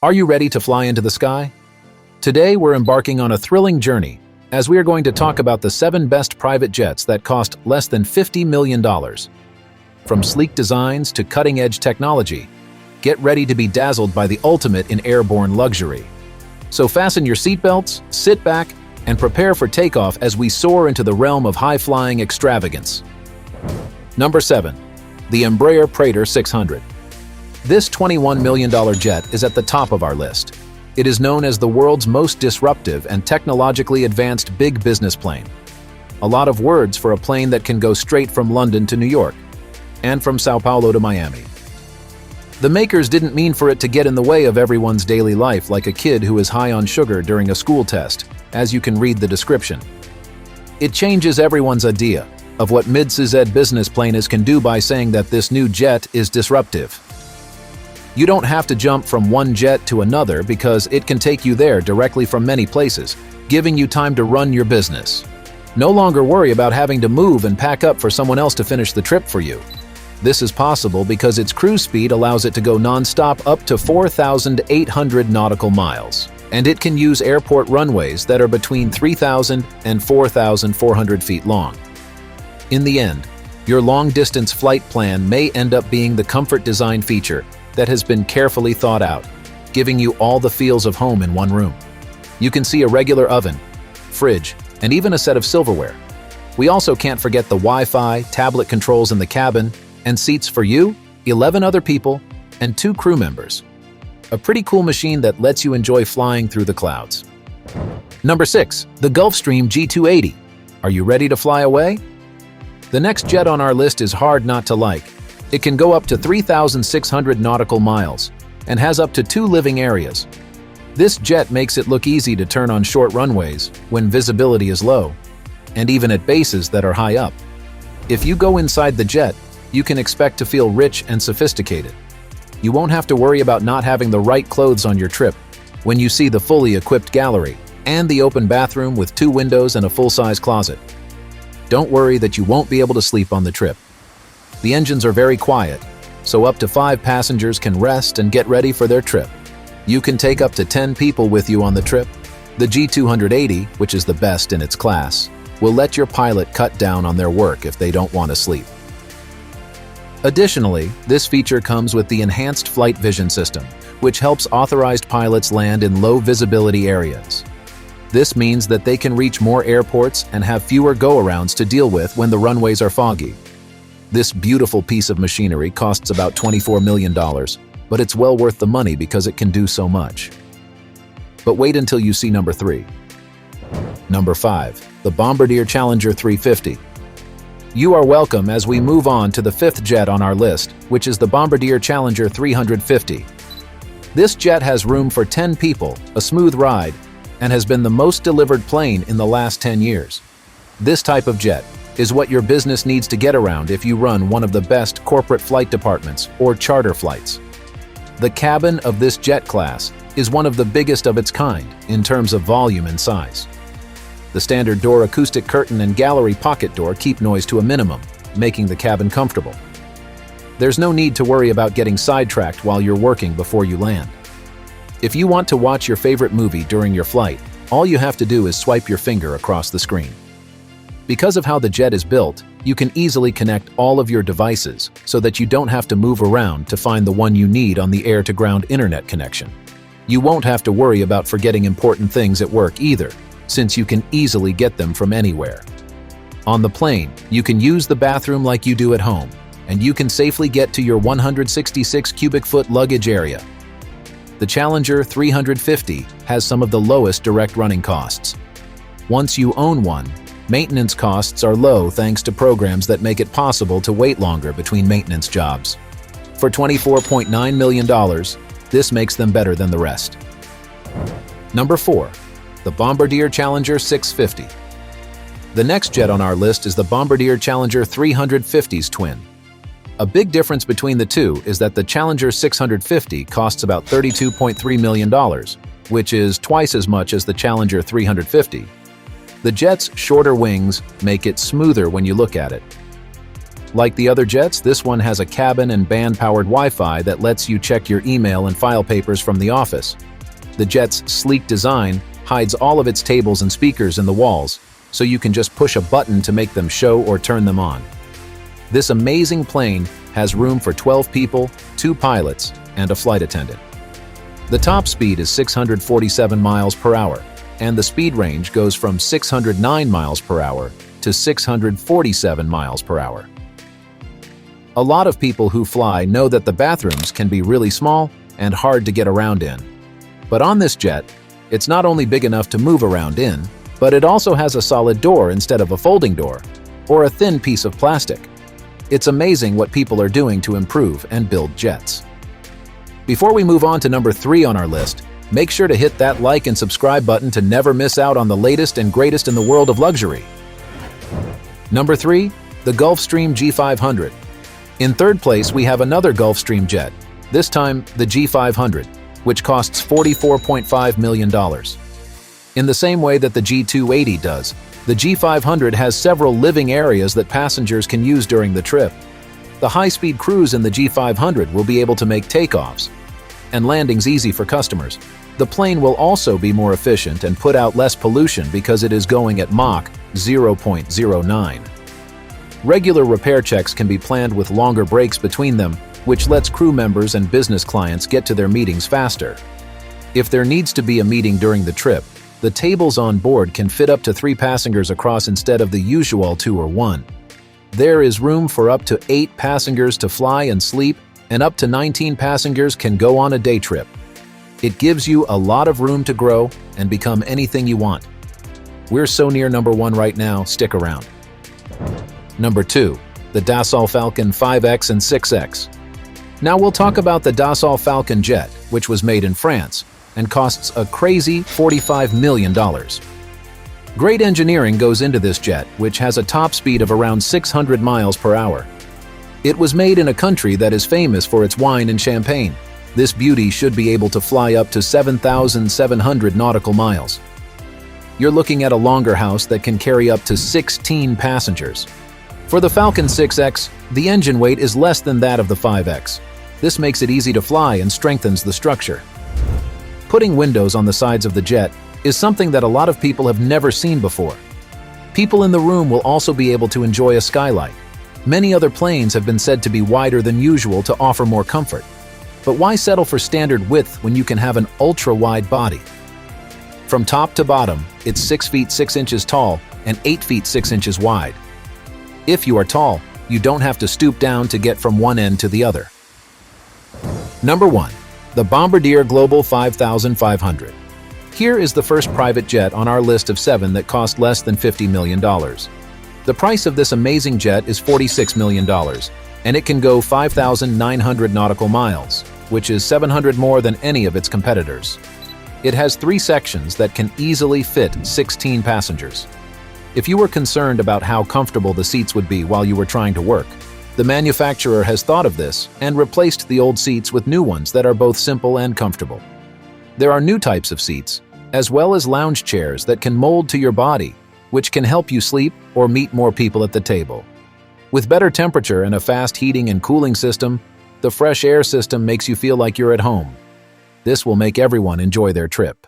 Are you ready to fly into the sky? Today we're embarking on a thrilling journey, as we are going to talk about the 7 best private jets that cost less than $50 million. From sleek designs to cutting-edge technology, get ready to be dazzled by the ultimate in airborne luxury. So fasten your seatbelts, sit back, and prepare for takeoff as we soar into the realm of high-flying extravagance. Number 7. The Embraer Praetor 600. This $21 million jet is at the top of our list. It is known as the world's most disruptive and technologically advanced big business plane. A lot of words for a plane that can go straight from London to New York, and from Sao Paulo to Miami. The makers didn't mean for it to get in the way of everyone's daily life like a kid who is high on sugar during a school test, as you can read the description. It changes everyone's idea of what mid-sized business planes can do by saying that this new jet is disruptive. You don't have to jump from one jet to another because it can take you there directly from many places, giving you time to run your business. No longer worry about having to move and pack up for someone else to finish the trip for you. This is possible because its cruise speed allows it to go non-stop up to 4,800 nautical miles, and it can use airport runways that are between 3,000 and 4,400 feet long. In the end, your long-distance flight plan may end up being the comfort design feature that has been carefully thought out, giving you all the feels of home in one room. You can see a regular oven, fridge, and even a set of silverware. We also can't forget the Wi-Fi, tablet controls in the cabin, and seats for you, 11 other people, and 2 crew members. A pretty cool machine that lets you enjoy flying through the clouds. Number 6. The Gulfstream G280. Are you ready to fly away? The next jet on our list is hard not to like. It can go up to 3,600 nautical miles and has up to 2 living areas. This jet makes it look easy to turn on short runways when visibility is low, and even at bases that are high up. If you go inside the jet, you can expect to feel rich and sophisticated. You won't have to worry about not having the right clothes on your trip when you see the fully equipped gallery and the open bathroom with 2 windows and a full-size closet. Don't worry that you won't be able to sleep on the trip. The engines are very quiet, so up to 5 passengers can rest and get ready for their trip. You can take up to 10 people with you on the trip. The G280, which is the best in its class, will let your pilot cut down on their work if they don't want to sleep. Additionally, this feature comes with the enhanced flight vision system, which helps authorized pilots land in low visibility areas. This means that they can reach more airports and have fewer go-arounds to deal with when the runways are foggy. This beautiful piece of machinery costs about $24 million, but it's well worth the money because it can do so much. But wait until you see number 3. Number 5. The Bombardier Challenger 350. You are welcome as we move on to the 5th jet on our list, which is the Bombardier Challenger 350. This jet has room for 10 people, a smooth ride, and has been the most delivered plane in the last 10 years. This type of jet is what your business needs to get around if you run one of the best corporate flight departments or charter flights. The cabin of this jet class is one of the biggest of its kind in terms of volume and size. The standard door acoustic curtain and gallery pocket door keep noise to a minimum, making the cabin comfortable. There's no need to worry about getting sidetracked while you're working before you land. If you want to watch your favorite movie during your flight, all you have to do is swipe your finger across the screen. Because of how the jet is built, you can easily connect all of your devices so that you don't have to move around to find the one you need on the air-to-ground internet connection. You won't have to worry about forgetting important things at work either, since you can easily get them from anywhere. On the plane, you can use the bathroom like you do at home, and you can safely get to your 166 cubic foot luggage area. The Challenger 350 has some of the lowest direct running costs. Once you own one, maintenance costs are low thanks to programs that make it possible to wait longer between maintenance jobs. For $24.9 million, this makes them better than the rest. Number 4. The Bombardier Challenger 650. The next jet on our list is the Bombardier Challenger 350's twin. A big difference between the two is that the Challenger 650 costs about $32.3 million, which is twice as much as the Challenger 350. The jet's shorter wings make it smoother when you look at it. Like the other jets, this one has a cabin and band-powered Wi-Fi that lets you check your email and file papers from the office. The jet's sleek design hides all of its tables and speakers in the walls, so you can just push a button to make them show or turn them on. This amazing plane has room for 12 people, 2 pilots, and a flight attendant. The top speed is 647 miles per hour, and the speed range goes from 609 miles per hour to 647 miles per hour. A lot of people who fly know that the bathrooms can be really small and hard to get around in. But on this jet, it's not only big enough to move around in, but it also has a solid door instead of a folding door, or a thin piece of plastic. It's amazing what people are doing to improve and build jets. Before we move on to number 3 on our list, make sure to hit that like and subscribe button to never miss out on the latest and greatest in the world of luxury. Number 3, the Gulfstream G500. In third place, we have another Gulfstream jet, this time the G500, which costs $44.5 million. In the same way that the G280 does, the G500 has several living areas that passengers can use during the trip. The high-speed cruise in the G500 will be able to make takeoffs and landings easy for customers. The plane will also be more efficient and put out less pollution because it is going at Mach 0.09. Regular repair checks can be planned with longer breaks between them, which lets crew members and business clients get to their meetings faster. If there needs to be a meeting during the trip, the tables on board can fit up to 3 passengers across instead of the usual 2 or 1. There is room for up to 8 passengers to fly and sleep, and up to 19 passengers can go on a day trip. It gives you a lot of room to grow and become anything you want. We're so near number 1 right now, stick around. Number 2, the Dassault Falcon 5X and 6X. Now we'll talk about the Dassault Falcon jet, which was made in France and costs a crazy $45 million. Great engineering goes into this jet, which has a top speed of around 600 miles per hour. It was made in a country that is famous for its wine and champagne. This beauty should be able to fly up to 7,700 nautical miles. You're looking at a longer house that can carry up to 16 passengers. For the Falcon 6X, the engine weight is less than that of the 5X. This makes it easy to fly and strengthens the structure. Putting windows on the sides of the jet is something that a lot of people have never seen before. People in the room will also be able to enjoy a skylight. Many other planes have been said to be wider than usual to offer more comfort. But why settle for standard width when you can have an ultra-wide body? From top to bottom, it's 6 feet 6 inches tall and 8 feet 6 inches wide. If you are tall, you don't have to stoop down to get from one end to the other. Number 1. The Bombardier Global 5500. Here is the first private jet on our list of 7 that cost less than $50 million. The price of this amazing jet is $46 million, and it can go 5,900 nautical miles, which is 700 more than any of its competitors. It has 3 sections that can easily fit 16 passengers. If you were concerned about how comfortable the seats would be while you were trying to work, the manufacturer has thought of this and replaced the old seats with new ones that are both simple and comfortable. There are new types of seats, as well as lounge chairs that can mold to your body, which can help you sleep or meet more people at the table. With better temperature and a fast heating and cooling system, the fresh air system makes you feel like you're at home. This will make everyone enjoy their trip.